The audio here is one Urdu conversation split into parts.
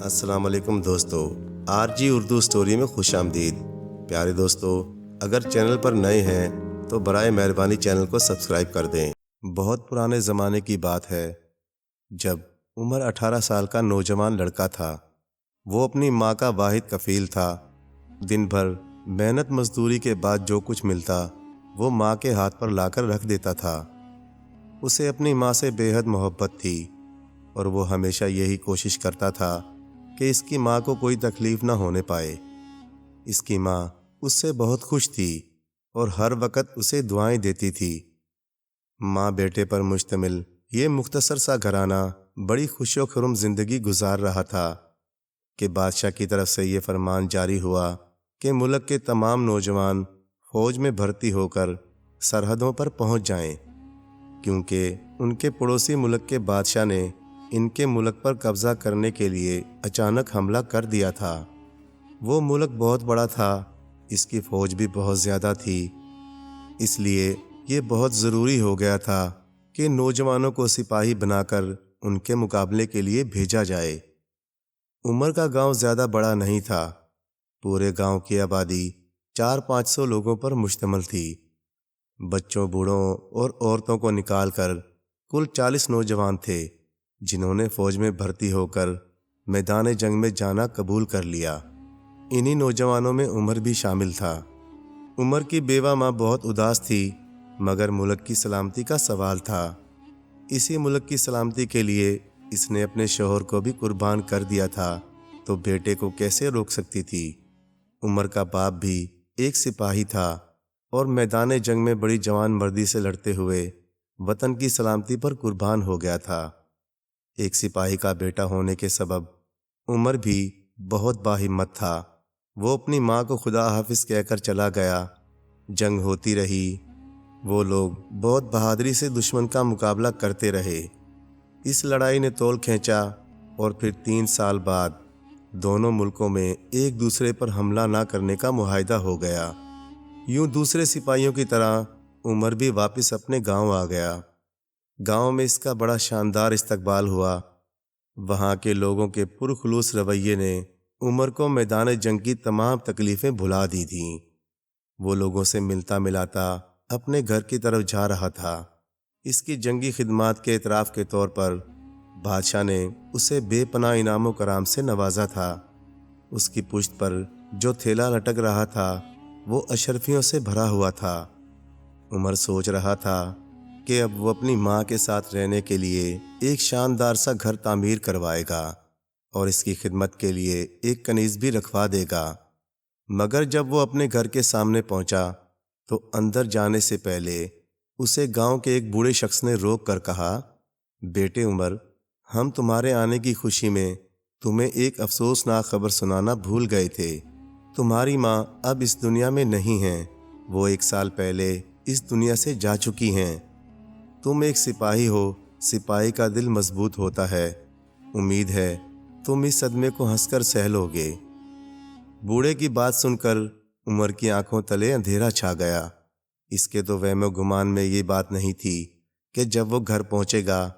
السلام علیکم دوستو، آر جی اردو سٹوری میں خوش آمدید۔ پیارے دوستو، اگر چینل پر نئے ہیں تو برائے مہربانی چینل کو سبسکرائب کر دیں۔ بہت پرانے زمانے کی بات ہے، جب عمر 18 سال کا نوجوان لڑکا تھا۔ وہ اپنی ماں کا واحد کفیل تھا۔ دن بھر محنت مزدوری کے بعد جو کچھ ملتا وہ ماں کے ہاتھ پر لا کر رکھ دیتا تھا۔ اسے اپنی ماں سے بے حد محبت تھی اور وہ ہمیشہ یہی کوشش کرتا تھا کہ اس کی ماں کو کوئی تکلیف نہ ہونے پائے۔ اس کی ماں اس سے بہت خوش تھی اور ہر وقت اسے دعائیں دیتی تھی۔ ماں بیٹے پر مشتمل یہ مختصر سا گھرانہ بڑی خوش و خرم زندگی گزار رہا تھا کہ بادشاہ کی طرف سے یہ فرمان جاری ہوا کہ ملک کے تمام نوجوان فوج میں بھرتی ہو کر سرحدوں پر پہنچ جائیں، کیونکہ ان کے پڑوسی ملک کے بادشاہ نے ان کے ملک پر قبضہ کرنے کے لیے اچانک حملہ کر دیا تھا۔ وہ ملک بہت بڑا تھا، اس کی فوج بھی بہت زیادہ تھی، اس لیے یہ بہت ضروری ہو گیا تھا کہ نوجوانوں کو سپاہی بنا کر ان کے مقابلے کے لیے بھیجا جائے۔ عمر کا گاؤں زیادہ بڑا نہیں تھا۔ پورے گاؤں کی آبادی 400-500 لوگوں پر مشتمل تھی۔ بچوں، بوڑھوں اور عورتوں کو نکال کر کل 40 نوجوان تھے جنہوں نے فوج میں بھرتی ہو کر میدان جنگ میں جانا قبول کر لیا۔ انہی نوجوانوں میں عمر بھی شامل تھا۔ عمر کی بیوہ ماں بہت اداس تھی، مگر ملک کی سلامتی کا سوال تھا۔ اسی ملک کی سلامتی کے لیے اس نے اپنے شوہر کو بھی قربان کر دیا تھا، تو بیٹے کو کیسے روک سکتی تھی؟ عمر کا باپ بھی ایک سپاہی تھا اور میدان جنگ میں بڑی جوان مردی سے لڑتے ہوئے وطن کی سلامتی پر قربان ہو گیا تھا۔ ایک سپاہی کا بیٹا ہونے کے سبب عمر بھی بہت باہمت تھا۔ وہ اپنی ماں کو خدا حافظ کہہ کر چلا گیا۔ جنگ ہوتی رہی، وہ لوگ بہت بہادری سے دشمن کا مقابلہ کرتے رہے۔ اس لڑائی نے تول کھینچا اور پھر 3 سال بعد دونوں ملکوں میں ایک دوسرے پر حملہ نہ کرنے کا معاہدہ ہو گیا۔ یوں دوسرے سپاہیوں کی طرح عمر بھی واپس اپنے گاؤں آ گیا۔ گاؤں میں اس کا بڑا شاندار استقبال ہوا۔ وہاں کے لوگوں کے پرخلوص رویے نے عمر کو میدان جنگ کی تمام تکلیفیں بھلا دی تھیں۔ وہ لوگوں سے ملتا ملاتا اپنے گھر کی طرف جا رہا تھا۔ اس کی جنگی خدمات کے اعتراف کے طور پر بادشاہ نے اسے بے پناہ انعام و کرام سے نوازا تھا۔ اس کی پشت پر جو تھیلا لٹک رہا تھا وہ اشرفیوں سے بھرا ہوا تھا۔ عمر سوچ رہا تھا کہ اب وہ اپنی ماں کے ساتھ رہنے کے لیے ایک شاندار سا گھر تعمیر کروائے گا اور اس کی خدمت کے لیے ایک کنیز بھی رکھوا دے گا۔ مگر جب وہ اپنے گھر کے سامنے پہنچا تو اندر جانے سے پہلے اسے گاؤں کے ایک بوڑھے شخص نے روک کر کہا، بیٹے عمر، ہم تمہارے آنے کی خوشی میں تمہیں ایک افسوسناک خبر سنانا بھول گئے تھے۔ تمہاری ماں اب اس دنیا میں نہیں ہیں، وہ 1 سال پہلے اس دنیا سے جا چکی ہیں۔ تم ایک سپاہی ہو، سپاہی کا دل مضبوط ہوتا ہے، امید ہے تم اس صدمے کو ہنس کر سہ لو گے۔ بوڑھے کی بات سن کر عمر کی آنکھوں تلے اندھیرا چھا گیا۔ اس کے تو وہم و گمان میں یہ بات نہیں تھی کہ جب وہ گھر پہنچے گا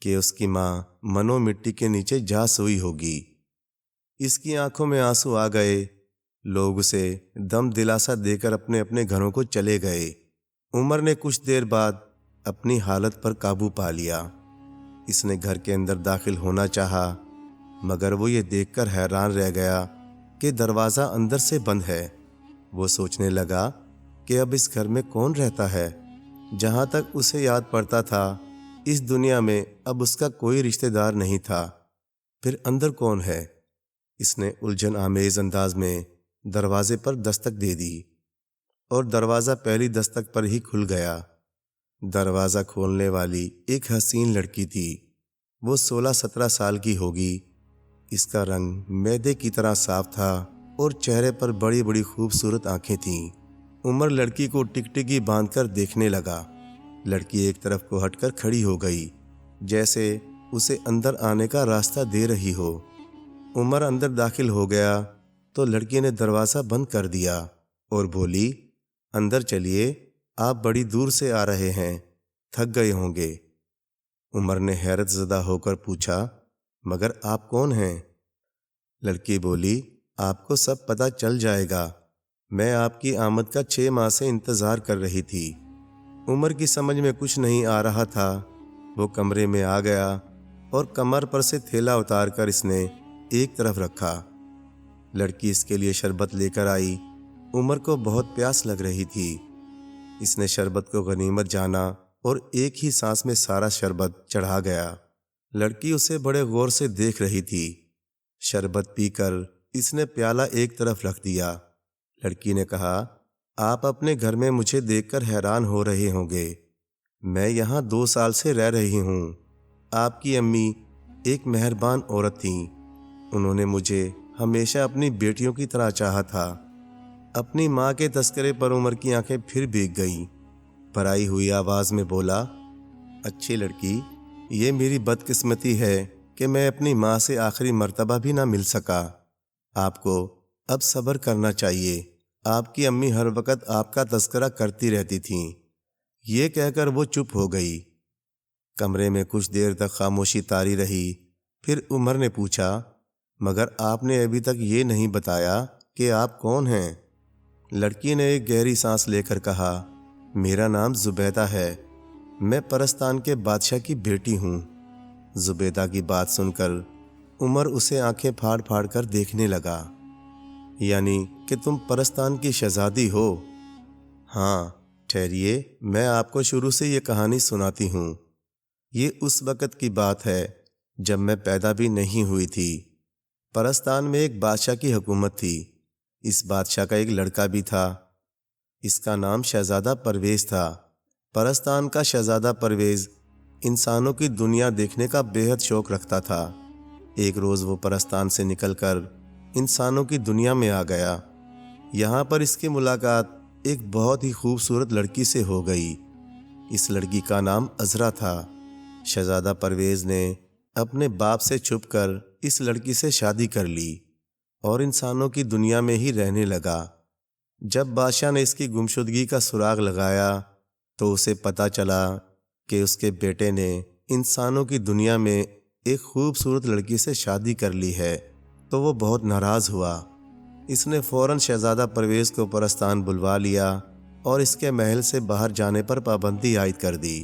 کہ اس کی ماں منو مٹی کے نیچے جا سوئی ہوگی۔ اس کی آنکھوں میں آنسو آ گئے۔ لوگ اسے دم دلاسا دے کر اپنے اپنے گھروں کو چلے گئے۔ عمر نے کچھ دیر بعد اپنی حالت پر قابو پا لیا۔ اس نے گھر کے اندر داخل ہونا چاہا، مگر وہ یہ دیکھ کر حیران رہ گیا کہ دروازہ اندر سے بند ہے۔ وہ سوچنے لگا کہ اب اس گھر میں کون رہتا ہے؟ جہاں تک اسے یاد پڑتا تھا اس دنیا میں اب اس کا کوئی رشتہ دار نہیں تھا، پھر اندر کون ہے؟ اس نے الجھن آمیز انداز میں دروازے پر دستک دے دی اور دروازہ پہلی دستک پر ہی کھل گیا۔ دروازہ کھولنے والی ایک حسین لڑکی تھی۔ وہ 16-17 سال کی ہوگی۔ اس کا رنگ میدے کی طرح صاف تھا اور چہرے پر بڑی بڑی خوبصورت آنکھیں تھیں۔ عمر لڑکی کو ٹکٹکی باندھ کر دیکھنے لگا۔ لڑکی ایک طرف کو ہٹ کر کھڑی ہو گئی، جیسے اسے اندر آنے کا راستہ دے رہی ہو۔ عمر اندر داخل ہو گیا تو لڑکی نے دروازہ بند کر دیا اور بولی، اندر چلیے، آپ بڑی دور سے آ رہے ہیں، تھک گئے ہوں گے۔ عمر نے حیرت زدہ ہو کر پوچھا، مگر آپ کون ہیں؟ لڑکی بولی، آپ کو سب پتہ چل جائے گا، میں آپ کی آمد کا 6 ماہ سے انتظار کر رہی تھی۔ عمر کی سمجھ میں کچھ نہیں آ رہا تھا۔ وہ کمرے میں آ گیا اور کمر پر سے تھیلا اتار کر اس نے ایک طرف رکھا۔ لڑکی اس کے لیے شربت لے کر آئی۔ عمر کو بہت پیاس لگ رہی تھی۔ اس نے شربت کو غنیمت جانا اور ایک ہی سانس میں سارا شربت چڑھا گیا۔ لڑکی اسے بڑے غور سے دیکھ رہی تھی۔ شربت پی کر اس نے پیالہ ایک طرف رکھ دیا۔ لڑکی نے کہا، آپ اپنے گھر میں مجھے دیکھ کر حیران ہو رہے ہوں گے۔ میں یہاں 2 سال سے رہ رہی ہوں۔ آپ کی امی ایک مہربان عورت تھیں۔ انہوں نے مجھے ہمیشہ اپنی بیٹیوں کی طرح چاہا تھا۔ اپنی ماں کے تذکرے پر عمر کی آنکھیں پھر بھیگ گئیں۔ بھرائی ہوئی آواز میں بولا، اچھی لڑکی، یہ میری بدقسمتی ہے کہ میں اپنی ماں سے آخری مرتبہ بھی نہ مل سکا۔ آپ کو اب صبر کرنا چاہیے۔ آپ کی امی ہر وقت آپ کا تذکرہ کرتی رہتی تھیں۔ یہ کہہ کر وہ چپ ہو گئی۔ کمرے میں کچھ دیر تک خاموشی طاری رہی۔ پھر عمر نے پوچھا، مگر آپ نے ابھی تک یہ نہیں بتایا کہ آپ کون ہیں؟ لڑکی نے ایک گہری سانس لے کر کہا، میرا نام زبیدہ ہے۔ میں پرستان کے بادشاہ کی بیٹی ہوں۔ زبیدہ کی بات سن کر عمر اسے آنکھیں پھاڑ پھاڑ کر دیکھنے لگا۔ یعنی کہ تم پرستان کی شہزادی ہو؟ ہاں، ٹھہریے، میں آپ کو شروع سے یہ کہانی سناتی ہوں۔ یہ اس وقت کی بات ہے جب میں پیدا بھی نہیں ہوئی تھی۔ پرستان میں ایک بادشاہ کی حکومت تھی۔ اس بادشاہ کا ایک لڑکا بھی تھا۔ اس کا نام شہزادہ پرویز تھا۔ پرستان کا شہزادہ پرویز انسانوں کی دنیا دیکھنے کا بے حد شوق رکھتا تھا۔ ایک روز وہ پرستان سے نکل کر انسانوں کی دنیا میں آ گیا۔ یہاں پر اس کی ملاقات ایک بہت ہی خوبصورت لڑکی سے ہو گئی۔ اس لڑکی کا نام عذرا تھا۔ شہزادہ پرویز نے اپنے باپ سے چھپ کر اس لڑکی سے شادی کر لی اور انسانوں کی دنیا میں ہی رہنے لگا۔ جب بادشاہ نے اس کی گمشدگی کا سراغ لگایا تو اسے پتہ چلا کہ اس کے بیٹے نے انسانوں کی دنیا میں ایک خوبصورت لڑکی سے شادی کر لی ہے، تو وہ بہت ناراض ہوا۔ اس نے فوراً شہزادہ پرویز کو پرستان بلوا لیا اور اس کے محل سے باہر جانے پر پابندی عائد کر دی۔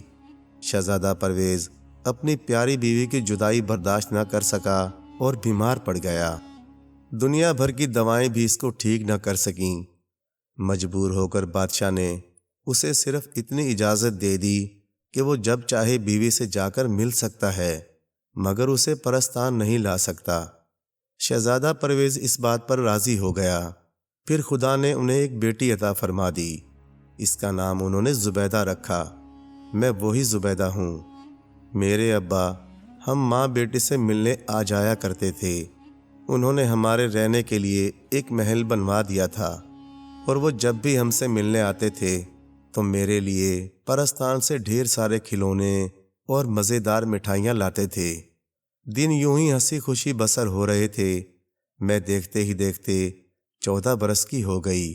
شہزادہ پرویز اپنی پیاری بیوی کی جدائی برداشت نہ کر سکا اور بیمار پڑ گیا۔ دنیا بھر کی دوائیں بھی اس کو ٹھیک نہ کر سکیں۔ مجبور ہو کر بادشاہ نے اسے صرف اتنی اجازت دے دی کہ وہ جب چاہے بیوی سے جا کر مل سکتا ہے، مگر اسے پرستان نہیں لا سکتا۔ شہزادہ پرویز اس بات پر راضی ہو گیا۔ پھر خدا نے انہیں ایک بیٹی عطا فرما دی۔ اس کا نام انہوں نے زبیدہ رکھا۔ میں وہی زبیدہ ہوں۔ میرے ابا ہم ماں بیٹی سے ملنے آ جایا کرتے تھے۔ انہوں نے ہمارے رہنے کے لیے ایک محل بنوا دیا تھا، اور وہ جب بھی ہم سے ملنے آتے تھے تو میرے لیے پرستان سے ڈھیر سارے کھلونے اور مزیدار مٹھائیاں لاتے تھے۔ دن یوں ہی ہنسی خوشی بسر ہو رہے تھے۔ میں دیکھتے ہی دیکھتے 14 برس کی ہو گئی۔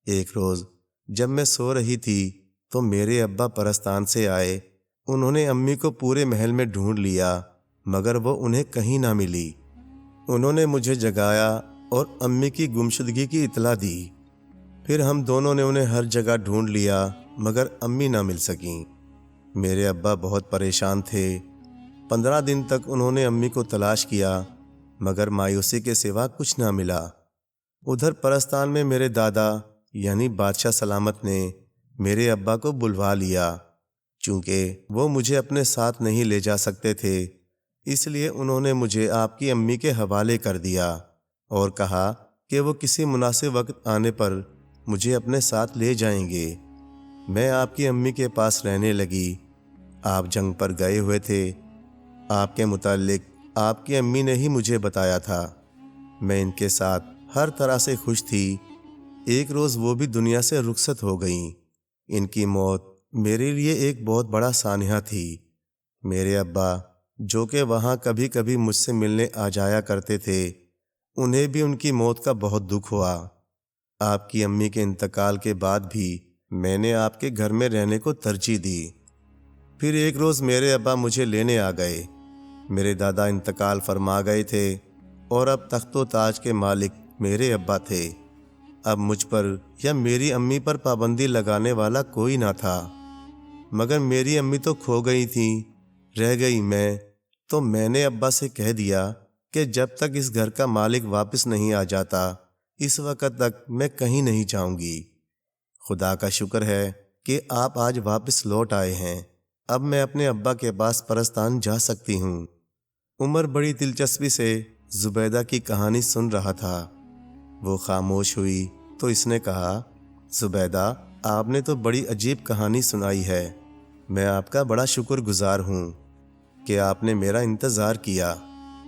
ایک روز جب میں سو رہی تھی تو میرے ابا پرستان سے آئے۔ انہوں نے امی کو پورے محل میں ڈھونڈ لیا، مگر وہ انہیں کہیں نہ ملی۔ انہوں نے مجھے جگایا اور امی کی گمشدگی کی اطلاع دی۔ پھر ہم دونوں نے انہیں ہر جگہ ڈھونڈ لیا، مگر امی نہ مل سکیں۔ میرے ابا بہت پریشان تھے۔ 15 دن تک انہوں نے امی کو تلاش کیا، مگر مایوسی کے سوا کچھ نہ ملا۔ ادھر پرستان میں میرے دادا یعنی بادشاہ سلامت نے میرے ابا کو بلوا لیا۔ چونکہ وہ مجھے اپنے ساتھ نہیں لے جا سکتے تھے، اس لیے انہوں نے مجھے آپ کی امی کے حوالے کر دیا اور کہا کہ وہ کسی مناسب وقت آنے پر مجھے اپنے ساتھ لے جائیں گے۔ میں آپ کی امی کے پاس رہنے لگی۔ آپ جنگ پر گئے ہوئے تھے۔ آپ کے متعلق آپ کی امی نے ہی مجھے بتایا تھا۔ میں ان کے ساتھ ہر طرح سے خوش تھی۔ ایک روز وہ بھی دنیا سے رخصت ہو گئیں۔ ان کی موت میرے لیے ایک بہت بڑا سانحہ تھی۔ میرے ابا جو کہ وہاں کبھی کبھی مجھ سے ملنے آ جایا کرتے تھے، انہیں بھی ان کی موت کا بہت دکھ ہوا۔ آپ کی امی کے انتقال کے بعد بھی میں نے آپ کے گھر میں رہنے کو ترجیح دی۔ پھر ایک روز میرے ابا مجھے لینے آ گئے۔ میرے دادا انتقال فرما گئے تھے۔ اور اب تخت و تاج کے مالک میرے ابا تھے۔ اب مجھ پر یا میری امی پر پابندی لگانے والا کوئی نہ تھا، مگر میری امی تو کھو گئی تھیں، رہ گئی میں، تو میں نے ابا سے کہہ دیا کہ جب تک اس گھر کا مالک واپس نہیں آ جاتا اس وقت تک میں کہیں نہیں جاؤں گی۔ خدا کا شکر ہے کہ آپ آج واپس لوٹ آئے ہیں، اب میں اپنے ابا کے پاس پرستان جا سکتی ہوں۔ عمر بڑی دلچسپی سے زبیدہ کی کہانی سن رہا تھا۔ وہ خاموش ہوئی تو اس نے کہا، زبیدہ، آپ نے تو بڑی عجیب کہانی سنائی ہے۔ میں آپ کا بڑا شکر گزار ہوں کہ آپ نے میرا انتظار کیا۔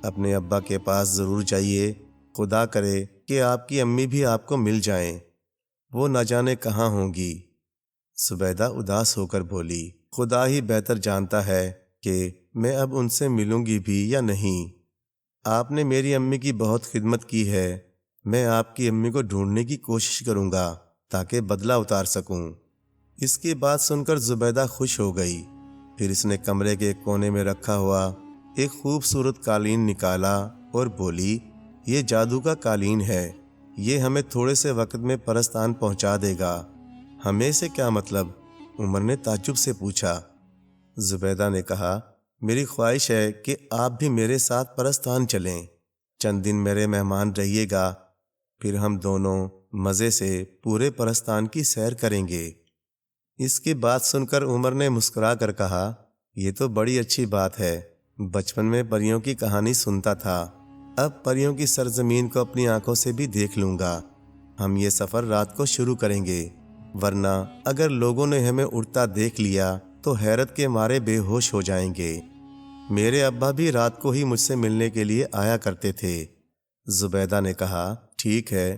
اپنے ابا کے پاس ضرور جائیے، خدا کرے کہ آپ کی امی بھی آپ کو مل جائیں، وہ نہ جانے کہاں ہوں گی۔ زبیدہ اداس ہو کر بولی، خدا ہی بہتر جانتا ہے کہ میں اب ان سے ملوں گی بھی یا نہیں۔ آپ نے میری امی کی بہت خدمت کی ہے، میں آپ کی امی کو ڈھونڈنے کی کوشش کروں گا تاکہ بدلہ اتار سکوں۔ اس کی بات سن کر زبیدہ خوش ہو گئی۔ پھر اس نے کمرے کے ایک کونے میں رکھا ہوا ایک خوبصورت قالین نکالا اور بولی، یہ جادو کا قالین ہے، یہ ہمیں تھوڑے سے وقت میں پرستان پہنچا دے گا۔ ہمیں سے کیا مطلب؟ عمر نے تعجب سے پوچھا۔ زبیدہ نے کہا، میری خواہش ہے کہ آپ بھی میرے ساتھ پرستان چلیں، چند دن میرے مہمان رہیے گا، پھر ہم دونوں مزے سے پورے پرستان کی سیر کریں گے۔ اس کی بات سن کر عمر نے مسکرا کر کہا، یہ تو بڑی اچھی بات ہے، بچپن میں پریوں کی کہانی سنتا تھا، اب پریوں کی سرزمین کو اپنی آنکھوں سے بھی دیکھ لوں گا۔ ہم یہ سفر رات کو شروع کریں گے، ورنہ اگر لوگوں نے ہمیں اڑتا دیکھ لیا تو حیرت کے مارے بے ہوش ہو جائیں گے۔ میرے ابا بھی رات کو ہی مجھ سے ملنے کے لیے آیا کرتے تھے۔ زبیدہ نے کہا، ٹھیک ہے،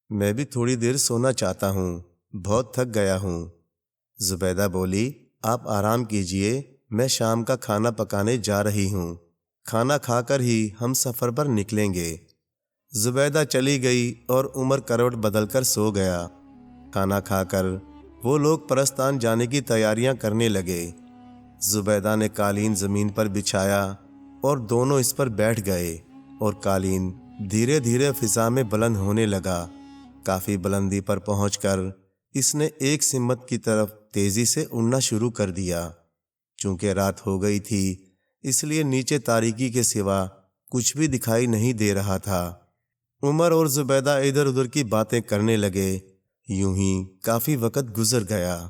میں بھی تھوڑی دیر سونا چاہتا ہوں، بہت تھک گیا ہوں۔ زبیدہ بولی، آپ آرام کیجئے، میں شام کا کھانا پکانے جا رہی ہوں، کھانا کھا کر ہی ہم سفر پر نکلیں گے۔ زبیدہ چلی گئی اور عمر کروٹ بدل کر سو گیا۔ کھانا کھا کر وہ لوگ پرستان جانے کی تیاریاں کرنے لگے۔ زبیدہ نے قالین زمین پر بچھایا اور دونوں اس پر بیٹھ گئے اور قالین دھیرے دھیرے فضا میں بلند ہونے لگا۔ کافی بلندی پر پہنچ کر اس نے ایک سمت کی طرف تیزی سے اڑنا شروع کر دیا۔ چونکہ رات ہو گئی تھی اس لیے نیچے تاریکی کے سوا کچھ بھی دکھائی نہیں دے رہا تھا۔ عمر اور زبیدہ ادھر ادھر کی باتیں کرنے لگے۔ یوں ہی کافی وقت گزر گیا۔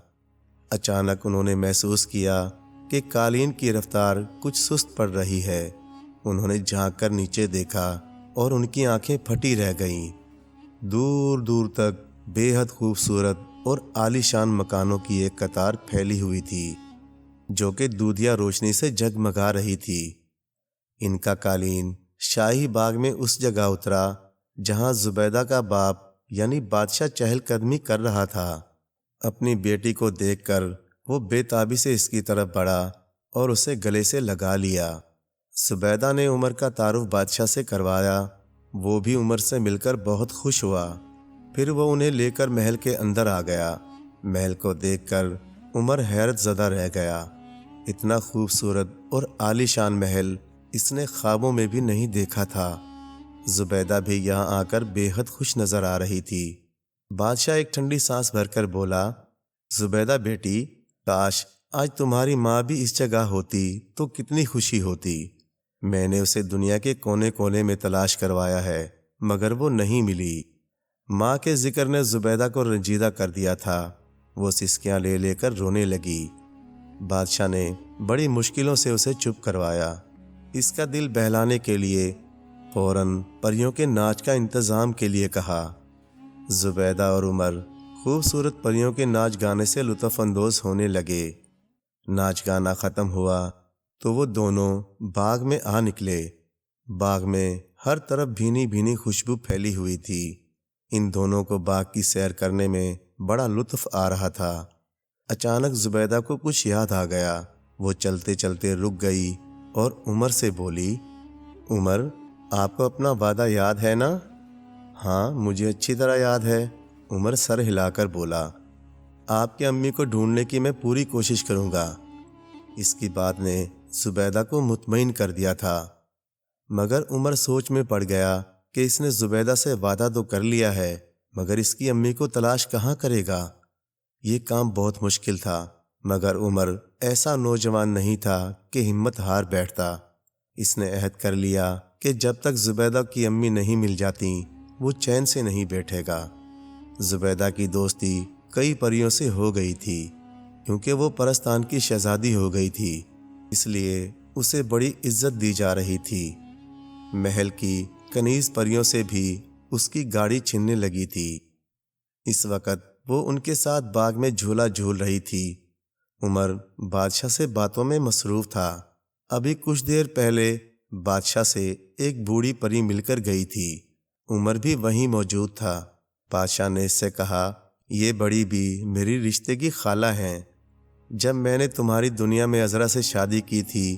اچانک انہوں نے محسوس کیا کہ قالین کی رفتار کچھ سست پڑ رہی ہے۔ انہوں نے جھانک کر نیچے دیکھا اور ان کی آنکھیں پھٹی رہ گئیں۔ دور دور تک بے حد خوبصورت اور عالی شان مکانوں کی ایک قطار پھیلی ہوئی تھی جو کہ دودھیا روشنی سے جگمگا رہی تھی۔ ان کا قالین شاہی باغ میں اس جگہ اترا جہاں زبیدہ کا باپ یعنی بادشاہ چہل قدمی کر رہا تھا۔ اپنی بیٹی کو دیکھ کر وہ بے تابی سے اس کی طرف بڑھا اور اسے گلے سے لگا لیا۔ زبیدہ نے عمر کا تعارف بادشاہ سے کروایا، وہ بھی عمر سے مل کر بہت خوش ہوا۔ پھر وہ انہیں لے کر محل کے اندر آ گیا۔ محل کو دیکھ کر عمر حیرت زدہ رہ گیا۔ اتنا خوبصورت اور عالی شان محل اس نے خوابوں میں بھی نہیں دیکھا تھا۔ زبیدہ بھی یہاں آ کر بے حد خوش نظر آ رہی تھی۔ بادشاہ ایک ٹھنڈی سانس بھر کر بولا، زبیدہ بیٹی، کاش آج تمہاری ماں بھی اس جگہ ہوتی تو کتنی خوشی ہوتی۔ میں نے اسے دنیا کے کونے کونے میں تلاش کروایا ہے مگر وہ نہیں ملی۔ ماں کے ذکر نے زبیدہ کو رنجیدہ کر دیا تھا۔ وہ سسکیاں لے لے کر رونے لگی۔ بادشاہ نے بڑی مشکلوں سے اسے چپ کروایا۔ اس کا دل بہلانے کے لیے فوراً پریوں کے ناچ کا انتظام کے لیے کہا۔ زبیدہ اور عمر خوبصورت پریوں کے ناچ گانے سے لطف اندوز ہونے لگے۔ ناچ گانا ختم ہوا تو وہ دونوں باغ میں آ نکلے۔ باغ میں ہر طرف بھینی بھینی خوشبو پھیلی ہوئی تھی۔ ان دونوں کو باغ کی سیر کرنے میں بڑا لطف آ رہا تھا۔ اچانک زبیدہ کو کچھ یاد آ گیا۔ وہ چلتے چلتے رک گئی اور عمر سے بولی، عمر، آپ کو اپنا وعدہ یاد ہے نا؟ ہاں، مجھے اچھی طرح یاد ہے، عمر سر ہلا کر بولا۔ آپ کی امی کو ڈھونڈنے کی میں پوری کوشش کروں گا۔ اس کی بات نے زبیدہ کو مطمئن کر دیا تھا۔ مگر عمر سوچ میں پڑ گیا کہ اس نے زبیدہ سے وعدہ تو کر لیا ہے، مگر اس کی امی کو تلاش کہاں کرے گا؟ یہ کام بہت مشکل تھا، مگر عمر ایسا نوجوان نہیں تھا کہ ہمت ہار بیٹھتا۔ اس نے عہد کر لیا کہ جب تک زبیدہ کی امی نہیں مل جاتی وہ چین سے نہیں بیٹھے گا۔ زبیدہ کی دوستی کئی پریوں سے ہو گئی تھی، کیونکہ وہ پرستان کی شہزادی ہو گئی تھی، اس لیے اسے بڑی عزت دی جا رہی تھی۔ محل کی کنیز پریوں سے بھی اس کی گاڑی چھننے لگی تھی۔ اس وقت وہ ان کے ساتھ باغ میں جھولا جھول رہی تھی۔ عمر بادشاہ سے باتوں میں مصروف تھا۔ ابھی کچھ دیر پہلے بادشاہ سے ایک بوڑھی پری مل کر گئی تھی۔ عمر بھی وہیں موجود تھا۔ بادشاہ نے اس سے کہا، یہ بڑی بھی میری رشتے کی خالہ ہیں۔ جب میں نے تمہاری دنیا میں عذرا سے شادی کی تھی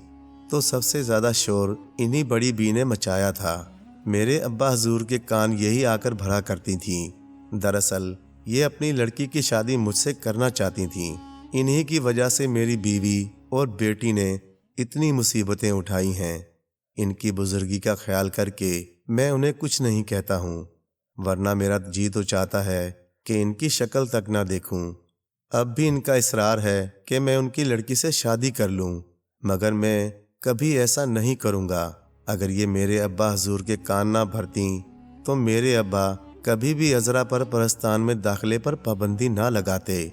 تو سب سے زیادہ شور انہی بڑی بی نے مچایا تھا۔ میرے ابا حضور کے کان یہی آ کر بھرا کرتی تھیں۔ دراصل یہ اپنی لڑکی کی شادی مجھ سے کرنا چاہتی تھیں۔ انہی کی وجہ سے میری بیوی اور بیٹی نے اتنی مصیبتیں اٹھائی ہیں۔ ان کی بزرگی کا خیال کر کے میں انہیں کچھ نہیں کہتا ہوں، ورنہ میرا جی تو چاہتا ہے کہ ان کی شکل تک نہ دیکھوں۔ اب بھی ان کا اصرار ہے کہ میں ان کی لڑکی سے شادی کر لوں، مگر میں کبھی ایسا نہیں کروں گا۔ اگر یہ میرے ابا حضور کے کان نہ بھرتیں تو میرے ابا کبھی بھی عذرا پر پرستان میں داخلے پر پابندی نہ لگاتے،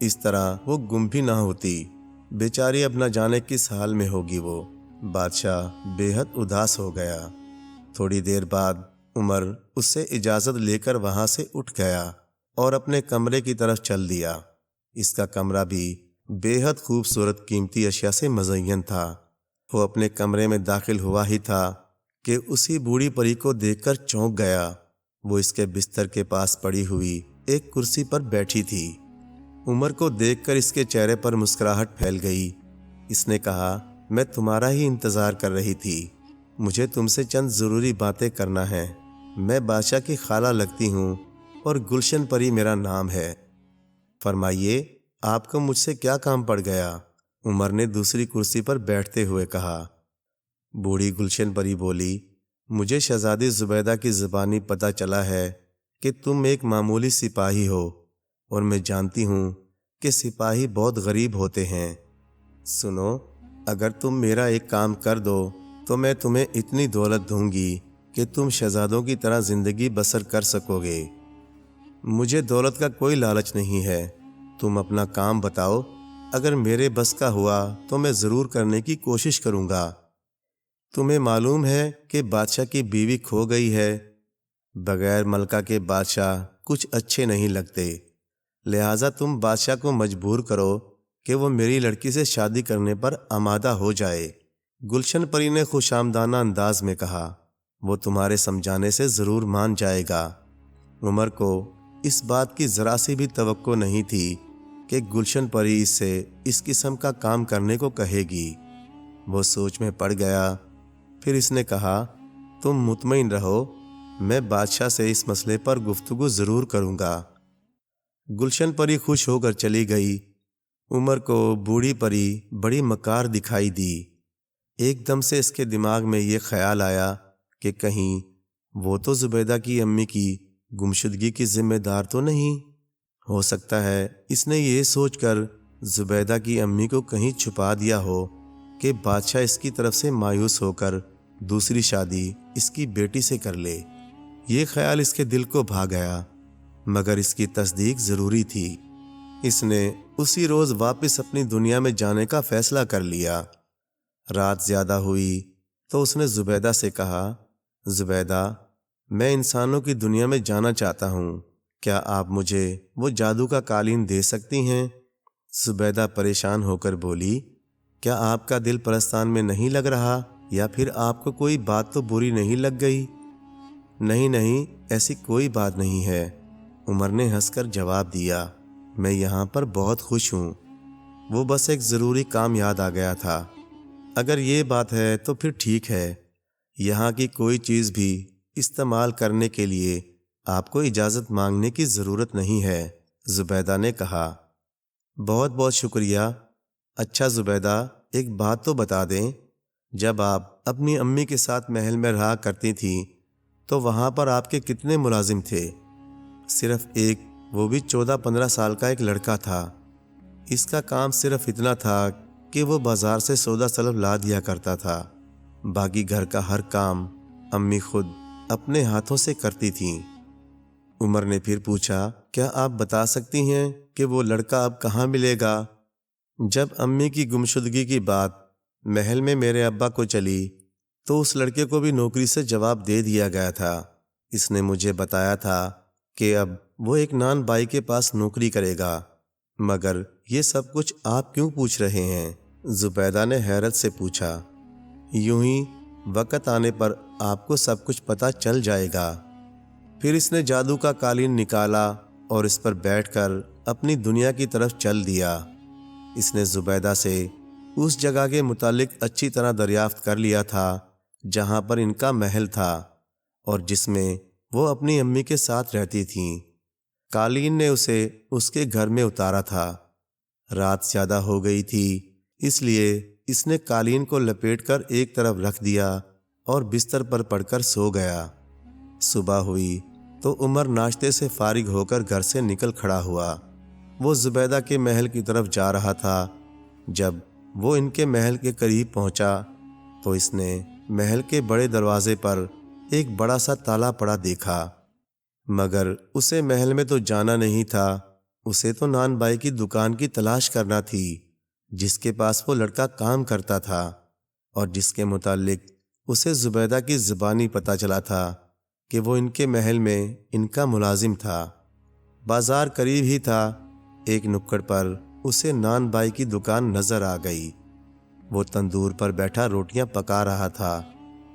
اس طرح وہ گم بھی نہ ہوتی۔ بیچاری اب نہ جانے کس حال میں ہوگی وہ۔ بادشاہ بے حد اداس ہو گیا۔ تھوڑی دیر بعد عمر اس سے اجازت لے کر وہاں سے اٹھ گیا اور اپنے کمرے کی طرف چل دیا۔ اس کا کمرہ بھی بے حد خوبصورت قیمتی اشیاء سے مزین تھا۔ وہ اپنے کمرے میں داخل ہوا ہی تھا کہ اسی بوڑھی پری کو دیکھ کر چونک گیا۔ وہ اس کے بستر کے پاس پڑی ہوئی ایک کرسی پر بیٹھی تھی۔ عمر کو دیکھ کر اس کے چہرے پر مسکراہٹ پھیل گئی۔ اس نے کہا، میں تمہارا ہی انتظار کر رہی تھی۔ مجھے تم سے چند ضروری باتیں کرنا ہے۔ میں بادشاہ کی خالہ لگتی ہوں اور گلشن پری میرا نام ہے۔ فرمائیے، آپ کو مجھ سے کیا کام پڑ گیا؟ عمر نے دوسری کرسی پر بیٹھتے ہوئے کہا۔ بوڑھی گلشن پری بولی، مجھے شہزادی زبیدہ کی زبانی پتہ چلا ہے کہ تم ایک معمولی سپاہی ہو، اور میں جانتی ہوں کہ سپاہی بہت غریب ہوتے ہیں۔ سنو، اگر تم میرا ایک کام کر دو تو میں تمہیں اتنی دولت دوں گی کہ تم شہزادوں کی طرح زندگی بسر کر سکو گے۔ مجھے دولت کا کوئی لالچ نہیں ہے، تم اپنا کام بتاؤ۔ اگر میرے بس کا ہوا تو میں ضرور کرنے کی کوشش کروں گا۔ تمہیں معلوم ہے کہ بادشاہ کی بیوی کھو گئی ہے۔ بغیر ملکہ کے بادشاہ کچھ اچھے نہیں لگتے، لہٰذا تم بادشاہ کو مجبور کرو کہ وہ میری لڑکی سے شادی کرنے پر آمادہ ہو جائے۔ گلشن پری نے خوش آمدانہ انداز میں کہا، وہ تمہارے سمجھانے سے ضرور مان جائے گا۔ عمر کو اس بات کی ذرا سی بھی توقع نہیں تھی کہ گلشن پری اس سے اس قسم کا کام کرنے کو کہے گی۔ وہ سوچ میں پڑ گیا۔ پھر اس نے کہا، تم مطمئن رہو، میں بادشاہ سے اس مسئلے پر گفتگو ضرور کروں گا۔ گلشن پری خوش ہو کر چلی گئی۔ عمر کو بوڑھی پری بڑی مکار دکھائی دی۔ ایک دم سے اس کے دماغ میں یہ خیال آیا کہ کہیں وہ تو زبیدہ کی امی کی گمشدگی کی ذمہ دار تو نہیں؟ ہو سکتا ہے اس نے یہ سوچ کر زبیدہ کی امی کو کہیں چھپا دیا ہو کہ بادشاہ اس کی طرف سے مایوس ہو کر دوسری شادی اس کی بیٹی سے کر لے۔ یہ خیال اس کے دل کو بھا گیا، مگر اس کی تصدیق ضروری تھی۔ اس نے اسی روز واپس اپنی دنیا میں جانے کا فیصلہ کر لیا۔ رات زیادہ ہوئی تو اس نے زبیدہ سے کہا، زبیدہ، میں انسانوں کی دنیا میں جانا چاہتا ہوں، کیا آپ مجھے وہ جادو کا قالین دے سکتی ہیں؟ زبیدہ پریشان ہو کر بولی، کیا آپ کا دل پرستان میں نہیں لگ رہا، یا پھر آپ کو کوئی بات تو بری نہیں لگ گئی؟ نہیں نہیں، ایسی کوئی بات نہیں ہے، عمر نے ہنس کر جواب دیا۔ میں یہاں پر بہت خوش ہوں، وہ بس ایک ضروری کام یاد آ گیا تھا۔ اگر یہ بات ہے تو پھر ٹھیک ہے، یہاں کی کوئی چیز بھی استعمال کرنے کے لیے آپ کو اجازت مانگنے کی ضرورت نہیں ہے، زبیدہ نے کہا۔ بہت بہت شکریہ۔ اچھا زبیدہ، ایک بات تو بتا دیں، جب آپ اپنی امی کے ساتھ محل میں رہا کرتی تھیں تو وہاں پر آپ کے کتنے ملازم تھے؟ صرف ایک، وہ بھی 14-15 سال کا ایک لڑکا تھا۔ اس کا کام صرف اتنا تھا کہ وہ بازار سے سودا سلف لا دیا کرتا تھا۔ باقی گھر کا ہر کام امی خود اپنے ہاتھوں سے کرتی تھیں۔ عمر نے پھر پوچھا، کیا آپ بتا سکتی ہیں کہ وہ لڑکا اب کہاں ملے گا؟ جب امی کی گمشدگی کی بات محل میں میرے ابا کو چلی تو اس لڑکے کو بھی نوکری سے جواب دے دیا گیا تھا۔ اس نے مجھے بتایا تھا کہ اب وہ ایک نان بائی کے پاس نوکری کرے گا۔ مگر یہ سب کچھ آپ کیوں پوچھ رہے ہیں؟ زبیدہ نے حیرت سے پوچھا۔ یوں ہی وقت آنے پر آپ کو سب کچھ پتہ چل جائے گا۔ پھر اس نے جادو کا قالین نکالا اور اس پر بیٹھ کر اپنی دنیا کی طرف چل دیا۔ اس نے زبیدہ سے اس جگہ کے متعلق اچھی طرح دریافت کر لیا تھا جہاں پر ان کا محل تھا اور جس میں وہ اپنی امی کے ساتھ رہتی تھیں۔ قالین نے اسے اس کے گھر میں اتارا تھا۔ رات زیادہ ہو گئی تھی، اس لیے اس نے قالین کو لپیٹ کر ایک طرف رکھ دیا اور بستر پر پڑ کر سو گیا۔ صبح ہوئی تو عمر ناشتے سے فارغ ہو کر گھر سے نکل کھڑا ہوا۔ وہ زبیدہ کے محل کی طرف جا رہا تھا۔ جب وہ ان کے محل کے قریب پہنچا تو اس نے محل کے بڑے دروازے پر ایک بڑا سا تالا پڑا دیکھا، مگر اسے محل میں تو جانا نہیں تھا، اسے تو نان بائی کی دکان کی تلاش کرنا تھی جس کے پاس وہ لڑکا کام کرتا تھا اور جس کے متعلق اسے زبیدہ کی زبانی پتہ چلا تھا کہ وہ ان کے محل میں ان کا ملازم تھا۔ بازار قریب ہی تھا۔ ایک نکڑ پر اسے نان بائی کی دکان نظر آ گئی۔ وہ تندور پر بیٹھا روٹیاں پکا رہا تھا۔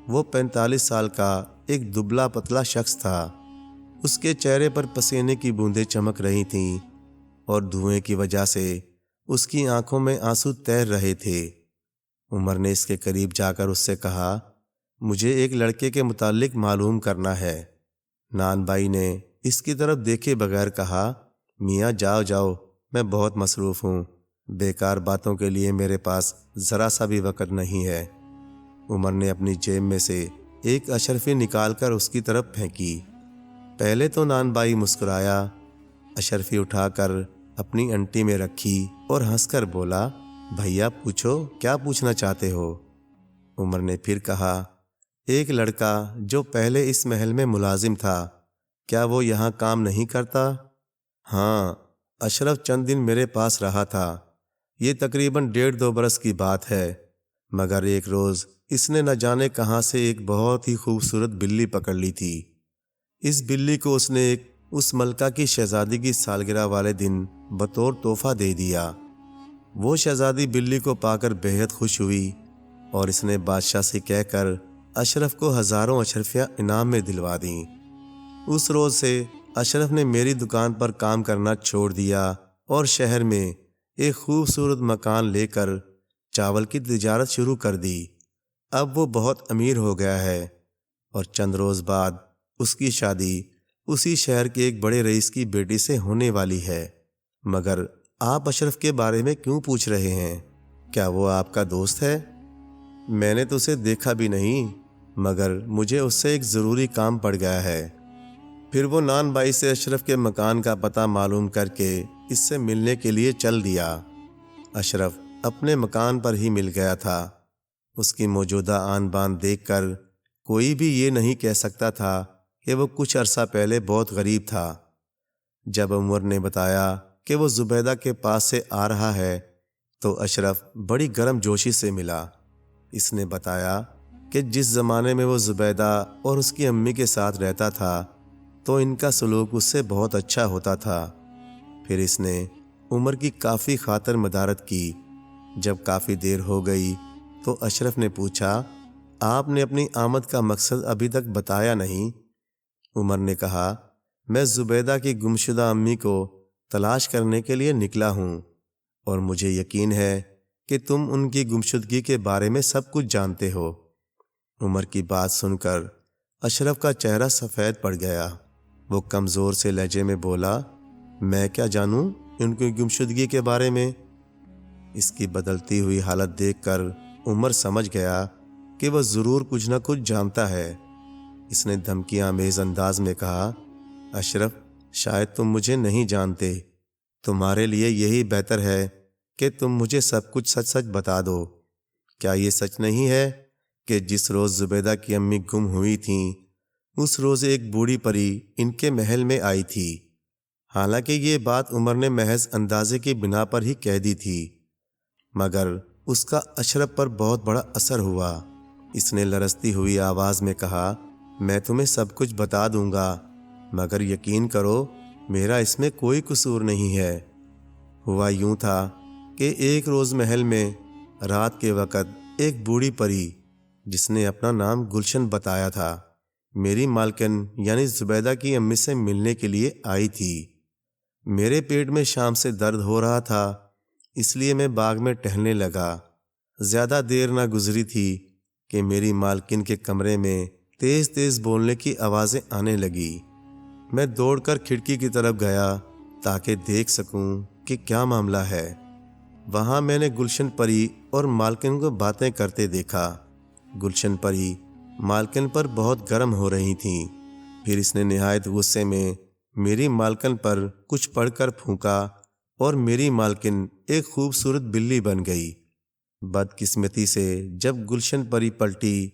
وہ 45 سال کا ایک دبلا پتلا شخص تھا۔ اس کے چہرے پر پسینے کی بوندیں چمک رہی تھیں اور دھوئیں کی وجہ سے اس کی آنکھوں میں آنسو تیر رہے تھے۔ عمر نے اس کے قریب جا کر اس سے کہا، مجھے ایک لڑکے کے متعلق معلوم کرنا ہے۔ نان بائی نے اس کی طرف دیکھے بغیر کہا، میاں جاؤ جاؤ، میں بہت مصروف ہوں، بیکار باتوں کے لیے میرے پاس ذرا سا بھی وقت نہیں ہے۔ عمر نے اپنی جیب میں سے ایک اشرفی نکال کر اس کی طرف پھینکی۔ پہلے تو نان بائی مسکرایا، اشرفی اٹھا کر اپنی انٹی میں رکھی اور ہنس کر بولا، بھیا پوچھو، کیا پوچھنا چاہتے ہو؟ عمر نے پھر کہا، ایک لڑکا جو پہلے اس محل میں ملازم تھا، کیا وہ یہاں کام نہیں کرتا؟ ہاں، اشرف چند دن میرے پاس رہا تھا، یہ تقریباً 1.5-2 برس کی بات ہے، مگر ایک روز اس نے نہ جانے کہاں سے ایک بہت ہی خوبصورت بلی پکڑ لی تھی۔ اس بلی کو اس نے اس ملکہ کی شہزادی کی سالگرہ والے دن بطور تحفہ دے دیا۔ وہ شہزادی بلی کو پا کر بے حد خوش ہوئی اور اس نے بادشاہ سے کہہ کر اشرف کو ہزاروں اشرفیاں انعام میں دلوا دیں۔ اس روز سے اشرف نے میری دکان پر کام کرنا چھوڑ دیا اور شہر میں ایک خوبصورت مکان لے کر چاول کی تجارت شروع کر دی۔ اب وہ بہت امیر ہو گیا ہے اور چند روز بعد اس کی شادی اسی شہر کے ایک بڑے رئیس کی بیٹی سے ہونے والی ہے۔ مگر آپ اشرف کے بارے میں کیوں پوچھ رہے ہیں؟ کیا وہ آپ کا دوست ہے؟ میں نے تو اسے دیکھا بھی نہیں، مگر مجھے اس سے ایک ضروری کام پڑ گیا ہے۔ پھر وہ نان بائی سے اشرف کے مکان کا پتہ معلوم کر کے اس سے ملنے کے لیے چل دیا۔ اشرف اپنے مکان پر ہی مل گیا تھا۔ اس کی موجودہ آن بان دیکھ کر کوئی بھی یہ نہیں کہہ سکتا تھا کہ وہ کچھ عرصہ پہلے بہت غریب تھا۔ جب عمر نے بتایا کہ وہ زبیدہ کے پاس سے آ رہا ہے تو اشرف بڑی گرم جوشی سے ملا۔ اس نے بتایا کہ جس زمانے میں وہ زبیدہ اور اس کی امی کے ساتھ رہتا تھا تو ان کا سلوک اس سے بہت اچھا ہوتا تھا۔ پھر اس نے عمر کی کافی خاطر مدارت کی۔ جب کافی دیر ہو گئی تو اشرف نے پوچھا، آپ نے اپنی آمد کا مقصد ابھی تک بتایا نہیں؟ عمر نے کہا، میں زبیدہ کی گمشدہ امی کو تلاش کرنے کے لیے نکلا ہوں اور مجھے یقین ہے کہ تم ان کی گمشدگی کے بارے میں سب کچھ جانتے ہو۔ عمر کی بات سن کر اشرف کا چہرہ سفید پڑ گیا۔ وہ کمزور سے لہجے میں بولا، میں کیا جانوں ان کی گمشدگی کے بارے میں؟ اس کی بدلتی ہوئی حالت دیکھ کر عمر سمجھ گیا کہ وہ ضرور کچھ نہ کچھ جانتا ہے۔ اس نے دھمکی آمیز انداز میں کہا، اشرف شاید تم مجھے نہیں جانتے، تمہارے لیے یہی بہتر ہے کہ تم مجھے سب کچھ سچ سچ بتا دو۔ کیا یہ سچ نہیں ہے کہ جس روز زبیدہ کی امی گم ہوئی تھیں اس روز ایک بوڑھی پری ان کے محل میں آئی تھی؟ حالانکہ یہ بات عمر نے محض اندازے کی بنا پر ہی کہہ دی تھی، مگر اس کا اشرف پر بہت بڑا اثر ہوا۔ اس نے لرزتی ہوئی آواز میں کہا، میں تمہیں سب کچھ بتا دوں گا، مگر یقین کرو میرا اس میں کوئی قصور نہیں ہے۔ ہوا یوں تھا کہ ایک روز محل میں رات کے وقت ایک بوڑھی پری جس نے اپنا نام گلشن بتایا تھا میری مالکن یعنی زبیدہ کی امی سے ملنے کے لیے آئی تھی۔ میرے پیٹ میں شام سے درد ہو رہا تھا، اس لیے میں باغ میں ٹہلنے لگا۔ زیادہ دیر نہ گزری تھی کہ میری مالکن کے کمرے میں تیز تیز بولنے کی آوازیں آنے لگی۔ میں دوڑ کر کھڑکی کی طرف گیا تاکہ دیکھ سکوں کہ کیا معاملہ ہے۔ وہاں میں نے گلشن پری اور مالکن کو باتیں کرتے دیکھا۔ گلشن پری مالکن پر بہت گرم ہو رہی تھیں۔ پھر اس نے نہایت غصے میں میری مالکن پر کچھ پڑھ کر پھونکا اور میری مالکن ایک خوبصورت بلی بن گئی۔ بدقسمتی سے جب گلشن پری پلٹی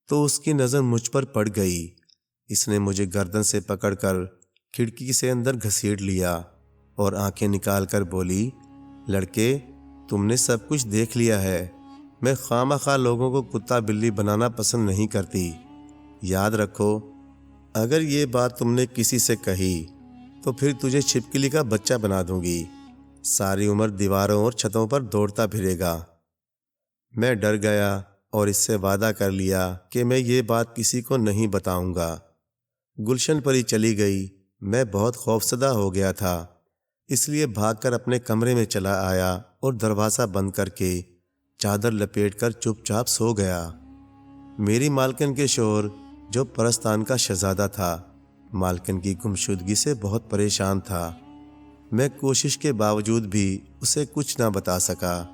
تو اس کی نظر مجھ پر پڑ گئی۔ اس نے مجھے گردن سے پکڑ کر کھڑکی سے اندر گھسیٹ لیا اور آنکھیں نکال کر بولی، لڑکے تم نے سب کچھ دیکھ لیا ہے، میں خواہ لوگوں کو کتا بلی بنانا پسند نہیں کرتی۔ یاد رکھو اگر یہ بات تم نے کسی سے کہی تو پھر تجھے چھپکلی کا بچہ بنا دوں گی، ساری عمر دیواروں اور چھتوں پر دوڑتا پھرے گا۔ میں ڈر گیا اور اس سے وعدہ کر لیا کہ میں یہ بات کسی کو نہیں بتاؤں گا۔ گلشن پری چلی گئی۔ میں بہت خوفزدہ ہو گیا تھا، اس لیے بھاگ کر اپنے کمرے میں چلا آیا اور دروازہ بند کر کے چادر لپیٹ کر چپ چاپ سو گیا۔ میری مالکن کے شوہر جو پرستان کا شہزادہ تھا مالکن کی گمشدگی سے بہت پریشان تھا۔ میں کوشش کے باوجود بھی اسے کچھ نہ بتا سکا،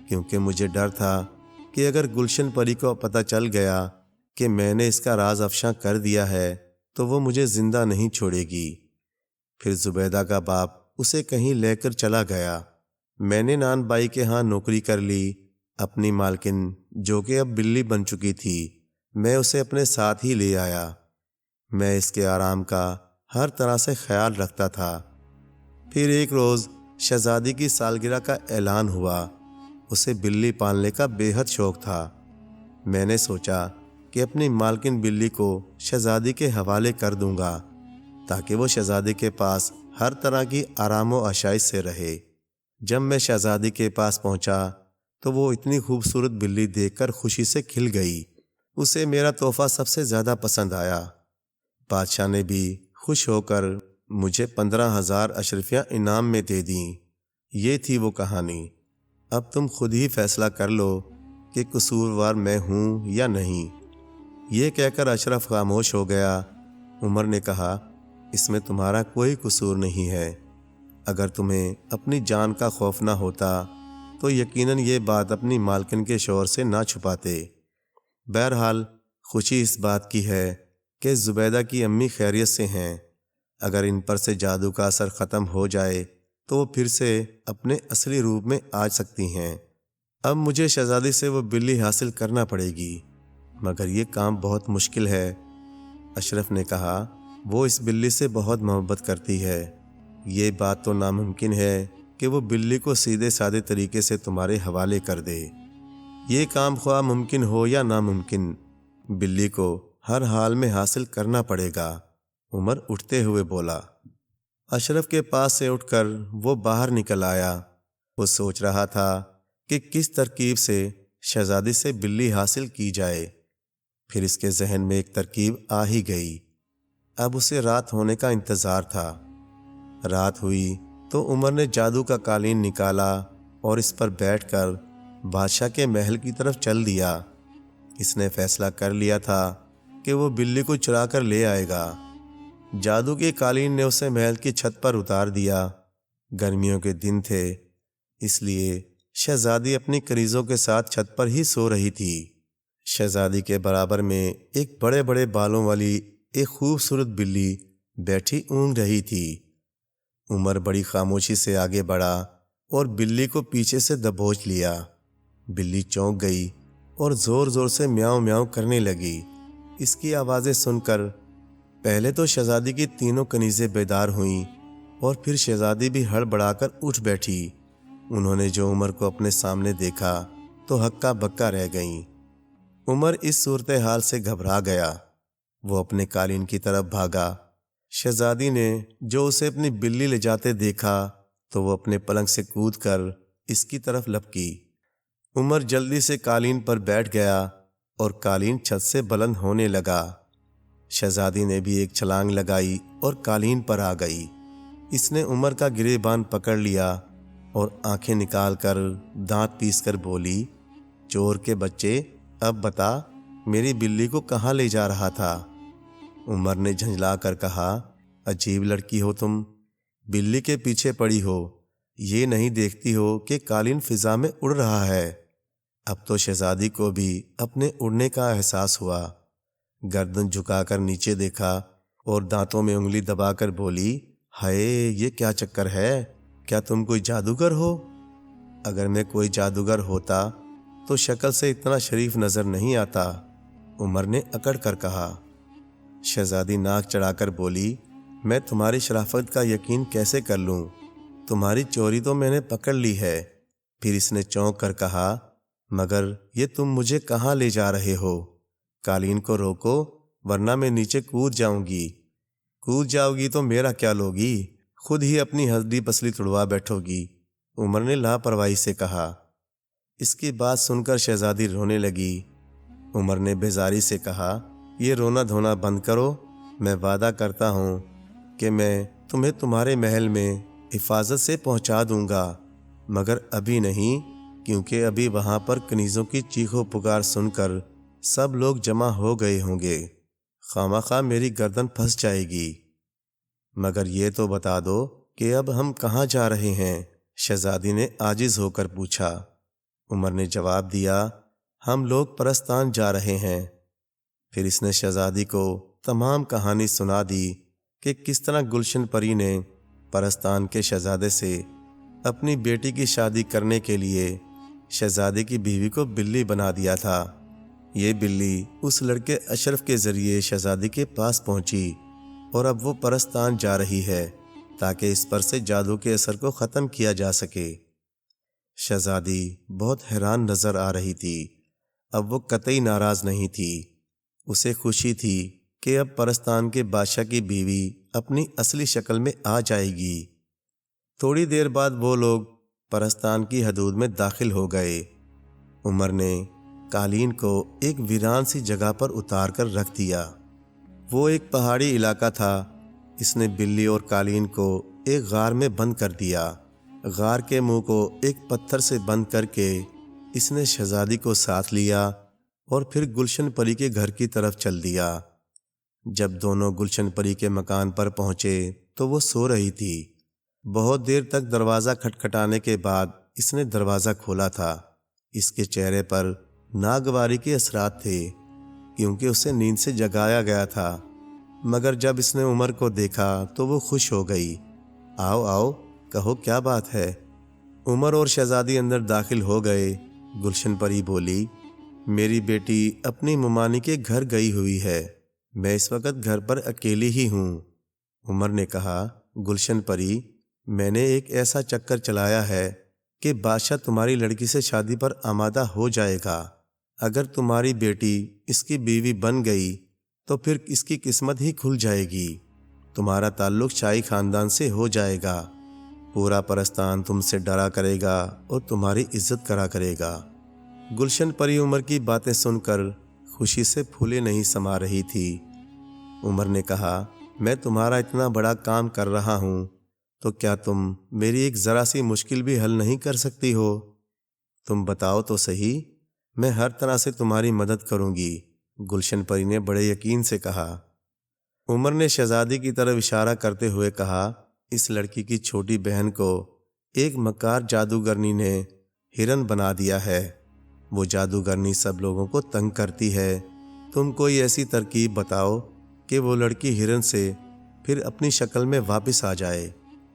کیونکہ مجھے ڈر تھا کہ اگر گلشن پری کو پتہ چل گیا کہ میں نے اس کا راز افشاں کر دیا ہے تو وہ مجھے زندہ نہیں چھوڑے گی۔ پھر زبیدہ کا باپ اسے کہیں لے کر چلا گیا۔ میں نے نان بائی کے ہاں نوکری کر لی۔ اپنی مالکن جو کہ اب بلی بن چکی تھی میں اسے اپنے ساتھ ہی لے آیا۔ میں اس کے آرام کا ہر طرح سے خیال رکھتا تھا۔ پھر ایک روز شہزادی کی سالگرہ کا اعلان ہوا۔ اسے بلی پالنے کا بے حد شوق تھا۔ میں نے سوچا کہ اپنی مالکن بلی کو شہزادی کے حوالے کر دوں گا تاکہ وہ شہزادی کے پاس ہر طرح کی آرام و آشائش سے رہے۔ جب میں شہزادی کے پاس پہنچا تو وہ اتنی خوبصورت بلی دیکھ کر خوشی سے کھل گئی۔ اسے میرا تحفہ سب سے زیادہ پسند آیا۔ بادشاہ نے بھی خوش ہو کر مجھے 15,000 اشرفیاں انعام میں دے دیں۔ یہ تھی وہ کہانی۔ اب تم خود ہی فیصلہ کر لو کہ قصوروار میں ہوں یا نہیں۔ یہ کہہ کر اشرف خاموش ہو گیا۔ عمر نے کہا، اس میں تمہارا کوئی قصور نہیں ہے۔ اگر تمہیں اپنی جان کا خوف نہ ہوتا تو یقیناً یہ بات اپنی مالکن کے شوہر سے نہ چھپاتے۔ بہرحال خوشی اس بات کی ہے کہ زبیدہ کی امی خیریت سے ہیں۔ اگر ان پر سے جادو کا اثر ختم ہو جائے تو وہ پھر سے اپنے اصلی روپ میں آ سکتی ہیں۔ اب مجھے شہزادی سے وہ بلی حاصل کرنا پڑے گی، مگر یہ کام بہت مشکل ہے۔ اشرف نے کہا، وہ اس بلی سے بہت محبت کرتی ہے۔ یہ بات تو ناممکن ہے کہ وہ بلی کو سیدھے سادے طریقے سے تمہارے حوالے کر دے۔ یہ کام خواہ ممکن ہو یا ناممکن، بلی کو ہر حال میں حاصل کرنا پڑے گا۔ عمر اٹھتے ہوئے بولا۔ اشرف کے پاس سے اٹھ کر وہ باہر نکل آیا۔ وہ سوچ رہا تھا کہ کس ترکیب سے شہزادی سے بلی حاصل کی جائے۔ پھر اس کے ذہن میں ایک ترکیب آ ہی گئی۔ اب اسے رات ہونے کا انتظار تھا۔ رات ہوئی تو عمر نے جادو کا قالین نکالا اور اس پر بیٹھ کر بادشاہ کے محل کی طرف چل دیا۔ اس نے فیصلہ کر لیا تھا کہ وہ بلی کو چرا کر لے آئے گا۔ جادو کے قالین نے اسے محل کی چھت پر اتار دیا۔ گرمیوں کے دن تھے، اس لیے شہزادی اپنی کنیزوں کے ساتھ چھت پر ہی سو رہی تھی۔ شہزادی کے برابر میں ایک بڑے بڑے بالوں والی ایک خوبصورت بلی بیٹھی اونگ رہی تھی۔ عمر بڑی خاموشی سے آگے بڑھا اور بلی کو پیچھے سے دبوچ لیا۔ بلی چونک گئی اور زور زور سے میاؤں میاؤں کرنے لگی۔ اس کی آوازیں سن کر پہلے تو شہزادی کی تینوں کنیزیں بیدار ہوئیں اور پھر شہزادی بھی ہڑبڑا کر اٹھ بیٹھی۔ انہوں نے جو عمر کو اپنے سامنے دیکھا تو ہکا بکا رہ گئیں۔ عمر اس صورتحال سے گھبرا گیا۔ وہ اپنے قالین کی طرف بھاگا۔ شہزادی نے جو اسے اپنی بلی لے جاتے دیکھا تو وہ اپنے پلنگ سے کود کر اس کی طرف لپکی۔ عمر جلدی سے قالین پر بیٹھ گیا اور قالین چھت سے بلند ہونے لگا۔ شہزادی نے بھی ایک چھلانگ لگائی اور قالین پر آ گئی۔ اس نے عمر کا گریبان پکڑ لیا اور آنکھیں نکال کر دانت پیس کر بولی، چور کے بچے، اب بتا میری بلی کو کہاں لے جا رہا تھا؟ عمر نے جھنجلا کر کہا، عجیب لڑکی ہو تم، بلی کے پیچھے پڑی ہو، یہ نہیں دیکھتی ہو کہ قالین فضا میں اڑ رہا ہے۔ اب تو شہزادی کو بھی اپنے اڑنے کا احساس ہوا۔ گردن جھکا کر نیچے دیکھا اور دانتوں میں انگلی دبا کر بولی، ہائے یہ کیا چکر ہے؟ کیا تم کوئی جادوگر ہو؟ اگر میں کوئی جادوگر ہوتا تو شکل سے اتنا شریف نظر نہیں آتا، عمر نے اکڑ کر کہا۔ شہزادی ناک چڑھا کر بولی، میں تمہاری شرافت کا یقین کیسے کر لوں؟ تمہاری چوری تو میں نے پکڑ لی ہے۔ پھر اس نے چونک کر کہا، مگر یہ تم مجھے کہاں لے جا رہے ہو؟ قالین کو روکو ورنہ میں نیچے کود جاؤں گی۔ کود جاؤ گی تو میرا کیا لوگی؟ خود ہی اپنی ہڈی پسلی تڑوا بیٹھو گی، عمر نے لاپرواہی سے کہا۔ اس کی بات سن کر شہزادی رونے لگی۔ عمر نے بیزاری سے کہا، یہ رونا دھونا بند کرو، میں وعدہ کرتا ہوں کہ میں تمہیں تمہارے محل میں حفاظت سے پہنچا دوں گا، مگر ابھی نہیں، کیونکہ ابھی وہاں پر کنیزوں کی چیخ و پکار سن کر سب لوگ جمع ہو گئے ہوں گے، خواہ مخواہ میری گردن پھنس جائے گی۔ مگر یہ تو بتا دو کہ اب ہم کہاں جا رہے ہیں؟ شہزادی نے عاجز ہو کر پوچھا۔ عمر نے جواب دیا، ہم لوگ پرستان جا رہے ہیں۔ پھر اس نے شہزادی کو تمام کہانی سنا دی کہ کس طرح گلشن پری نے پرستان کے شہزادے سے اپنی بیٹی کی شادی کرنے کے لیے شہزادے کی بیوی کو بلی بنا دیا تھا۔ یہ بلی اس لڑکے اشرف کے ذریعے شہزادی کے پاس پہنچی اور اب وہ پرستان جا رہی ہے تاکہ اس پر سے جادو کے اثر کو ختم کیا جا سکے۔ شہزادی بہت حیران نظر آ رہی تھی۔ اب وہ قطعی ناراض نہیں تھی۔ اسے خوشی تھی کہ اب پرستان کے بادشاہ کی بیوی اپنی اصلی شکل میں آ جائے گی۔ تھوڑی دیر بعد وہ لوگ پرستان کی حدود میں داخل ہو گئے۔ عمر نے قالین کو ایک ویران سی جگہ پر اتار کر رکھ دیا۔ وہ ایک پہاڑی علاقہ تھا۔ اس نے بلی اور قالین کو ایک غار میں بند کر دیا۔ غار کے منہ کو ایک پتھر سے بند کر کے اس نے شہزادی کو ساتھ لیا اور پھر گلشن پری کے گھر کی طرف چل دیا۔ جب دونوں گلشن پری کے مکان پر پہنچے تو وہ سو رہی تھی۔ بہت دیر تک دروازہ کھٹکھٹانے کے بعد اس نے دروازہ کھولا تھا۔ اس کے چہرے پر ناگواری کے اثرات تھے کیونکہ اسے نیند سے جگایا گیا تھا، مگر جب اس نے عمر کو دیکھا تو وہ خوش ہو گئی۔ آؤ آؤ، کہو کیا بات ہے؟ عمر اور شہزادی اندر داخل ہو گئے۔ گلشن پری بولی، میری بیٹی اپنی ممانی کے گھر گئی ہوئی ہے، میں اس وقت گھر پر اکیلی ہی ہوں۔ عمر نے کہا، گلشن پری، میں نے ایک ایسا چکر چلایا ہے کہ بادشاہ تمہاری لڑکی سے شادی پر آمادہ ہو جائے گا۔ اگر تمہاری بیٹی اس کی بیوی بن گئی تو پھر اس کی قسمت ہی کھل جائے گی، تمہارا تعلق شاہی خاندان سے ہو جائے گا، پورا پرستان تم سے ڈرا کرے گا اور تمہاری عزت کرا کرے گا۔ گلشن پری عمر کی باتیں سن کر خوشی سے پھولے نہیں سما رہی تھی۔ عمر نے کہا، میں تمہارا اتنا بڑا کام کر رہا ہوں تو کیا تم میری ایک ذرا سی مشکل بھی حل نہیں کر سکتی ہو؟ تم بتاؤ تو صحیح، میں ہر طرح سے تمہاری مدد کروں گی، گلشن پری نے بڑے یقین سے کہا۔ عمر نے شہزادی کی طرف اشارہ کرتے ہوئے کہا، اس لڑکی کی چھوٹی بہن کو ایک مکار جادوگرنی نے ہرن بنا دیا ہے۔ وہ جادوگرنی سب لوگوں کو تنگ کرتی ہے۔ تم کوئی ایسی ترکیب بتاؤ کہ وہ لڑکی ہرن سے پھر اپنی شکل میں واپس آ جائے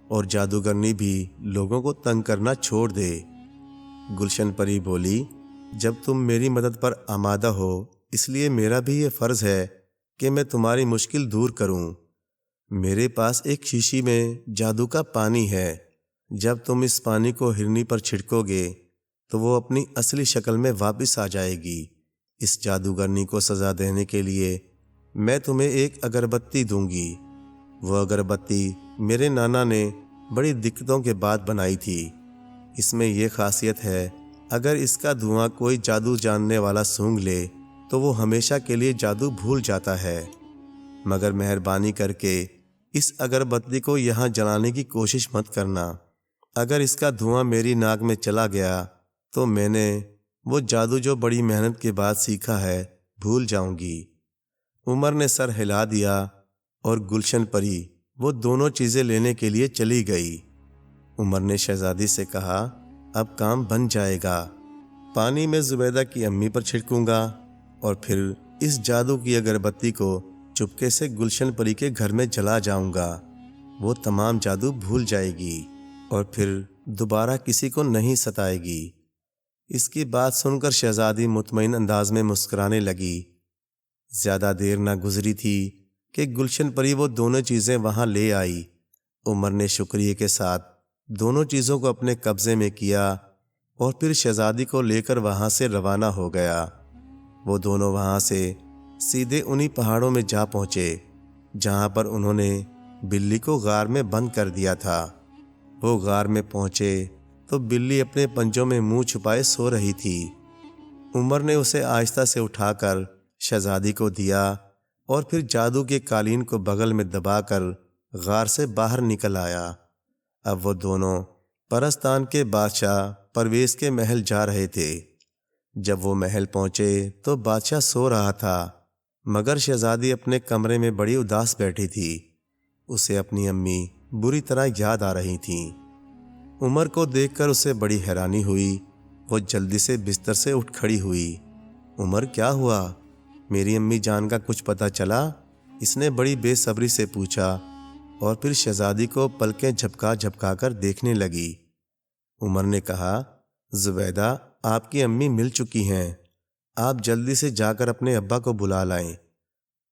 اور جادوگرنی بھی لوگوں کو تنگ کرنا چھوڑ دے۔ گلشن پری بولی، جب تم میری مدد پر آمادہ ہو اس لیے میرا بھی یہ فرض ہے کہ میں تمہاری مشکل دور کروں۔ میرے پاس ایک شیشی میں جادو کا پانی ہے، جب تم اس پانی کو ہرنی پر چھڑکو گے تو وہ اپنی اصلی شکل میں واپس آ جائے گی۔ اس جادوگرنی کو سزا دینے کے لیے میں تمہیں ایک اگربتی دوں گی۔ وہ اگربتی میرے نانا نے بڑی دقتوں کے بعد بنائی تھی۔ اس میں یہ خاصیت ہے، اگر اس کا دھواں کوئی جادو جاننے والا سونگھ لے تو وہ ہمیشہ کے لیے جادو بھول جاتا ہے۔ مگر مہربانی کر کے اس اگربتی کو یہاں جلانے کی کوشش مت کرنا۔ اگر اس کا دھواں میری ناک میں چلا گیا تو میں نے وہ جادو جو بڑی محنت کے بعد سیکھا ہے بھول جاؤں گی۔ عمر نے سر ہلا دیا اور گلشن پری وہ دونوں چیزیں لینے کے لیے چلی گئی۔ عمر نے شہزادی سے کہا، اب کام بن جائے گا۔ پانی میں زبیدہ کی امی پر چھڑکوں گا اور پھر اس جادو کی اگربتی کو چپکے سے گلشن پری کے گھر میں جلا جاؤں گا۔ وہ تمام جادو بھول جائے گی اور پھر دوبارہ کسی کو نہیں ستائے گی۔ اس کی بات سن کر شہزادی مطمئن انداز میں مسکرانے لگی۔ زیادہ دیر نہ گزری تھی کہ گلشن پری وہ دونوں چیزیں وہاں لے آئی۔ عمر نے شکریہ کے ساتھ دونوں چیزوں کو اپنے قبضے میں کیا اور پھر شہزادی کو لے کر وہاں سے روانہ ہو گیا۔ وہ دونوں وہاں سے سیدھے انہی پہاڑوں میں جا پہنچے جہاں پر انہوں نے بلی کو غار میں بند کر دیا تھا۔ وہ غار میں پہنچے تو بلی اپنے پنجوں میں منہ چھپائے سو رہی تھی۔ عمر نے اسے آہستہ سے اٹھا کر شہزادی کو دیا اور پھر جادو کے قالین کو بغل میں دبا کر غار سے باہر نکل آیا۔ اب وہ دونوں پرستان کے بادشاہ پرویز کے محل جا رہے تھے۔ جب وہ محل پہنچے تو بادشاہ سو رہا تھا، مگر شہزادی اپنے کمرے میں بڑی اداس بیٹھی تھی۔ اسے اپنی امی بری طرح یاد آ رہی تھیں۔ عمر کو دیکھ کر اسے بڑی حیرانی ہوئی۔ وہ جلدی سے بستر سے اٹھ کھڑی ہوئی۔ عمر، کیا ہوا؟ میری امی جان کا کچھ پتہ چلا؟ اس نے بڑی بے صبری سے پوچھا اور پھر شہزادی کو پلکیں جھپکا جھپکا کر دیکھنے لگی۔ عمر نے کہا، زبیدہ آپ کی امی مل چکی ہیں، آپ جلدی سے جا کر اپنے ابا کو بلا لائیں۔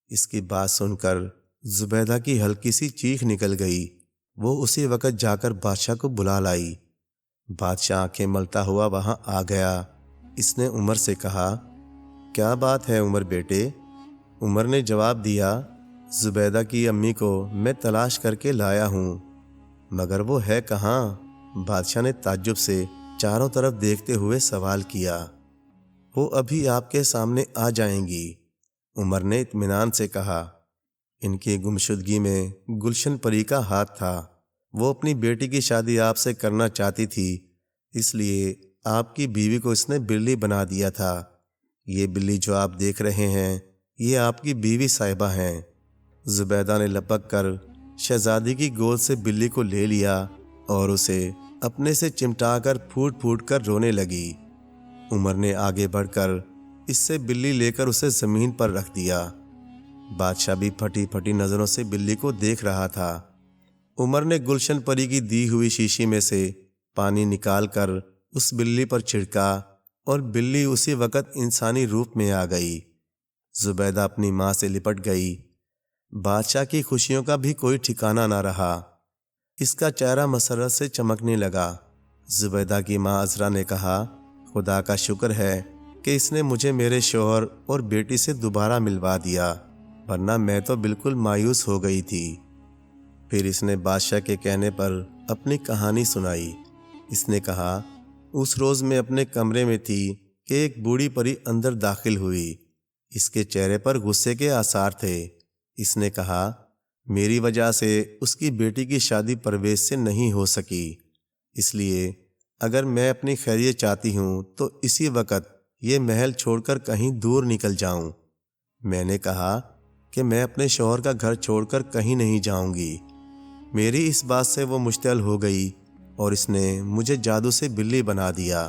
اس کی بات سن کر زبیدہ کی ہلکی سی چیخ نکل گئی۔ وہ اسی وقت جا کر بادشاہ کو بلا لائی۔ بادشاہ آنکھیں ملتا ہوا وہاں آ گیا۔ اس نے عمر سے کہا، کیا بات ہے عمر بیٹے؟ عمر نے جواب دیا، زبیدہ کی امی کو میں تلاش کر کے لایا ہوں، مگر وہ ہے کہاں؟ بادشاہ نے تعجب سے چاروں طرف دیکھتے ہوئے سوال کیا۔ وہ ابھی آپ کے سامنے آ جائیں گی، عمر نے اطمینان سے کہا۔ ان کی گمشدگی میں گلشن پری کا ہاتھ تھا۔ وہ اپنی بیٹی کی شادی آپ سے کرنا چاہتی تھی، اس لیے آپ کی بیوی کو اس نے بلی بنا دیا تھا۔ یہ بلی جو آپ دیکھ رہے ہیں یہ آپ کی بیوی صاحبہ ہیں۔ زبیدہ نے لپک کر شہزادی کی گود سے بلی کو لے لیا اور اسے اپنے سے چمٹا کر پھوٹ پھوٹ کر رونے لگی۔ عمر نے آگے بڑھ کر اس سے بلی لے کر اسے زمین پر رکھ دیا۔ بادشاہ بھی پھٹی پھٹی نظروں سے بلی کو دیکھ رہا تھا۔ عمر نے گلشن پری کی دی ہوئی شیشی میں سے پانی نکال کر اس بلی پر چھڑکا اور بلی اسی وقت انسانی روپ میں آ گئی۔ زبیدہ اپنی ماں سے لپٹ گئی۔ بادشاہ کی خوشیوں کا بھی کوئی ٹھکانہ نہ رہا۔ اس کا چہرہ مسرت سے چمکنے لگا۔ زبیدہ کی ماں عذرا نے کہا، خدا کا شکر ہے کہ اس نے مجھے میرے شوہر اور بیٹی سے دوبارہ ملوا دیا، ورنہ میں تو بالکل مایوس ہو گئی تھی۔ پھر اس نے بادشاہ کے کہنے پر اپنی کہانی سنائی۔ اس نے کہا، اس روز میں اپنے کمرے میں تھی کہ ایک بوڑھی پری اندر داخل ہوئی۔ اس کے چہرے پر غصے کے آثار تھے۔ اس نے کہا، میری وجہ سے اس کی بیٹی کی شادی پرویز سے نہیں ہو سکی، اس لیے اگر میں اپنی خیریت چاہتی ہوں تو اسی وقت یہ محل چھوڑ کر کہیں دور نکل جاؤں۔ میں نے کہا کہ میں اپنے شوہر کا گھر چھوڑ کر کہیں نہیں جاؤں گی۔ میری اس بات سے وہ مشتعل ہو گئی اور اس نے مجھے جادو سے بلی بنا دیا۔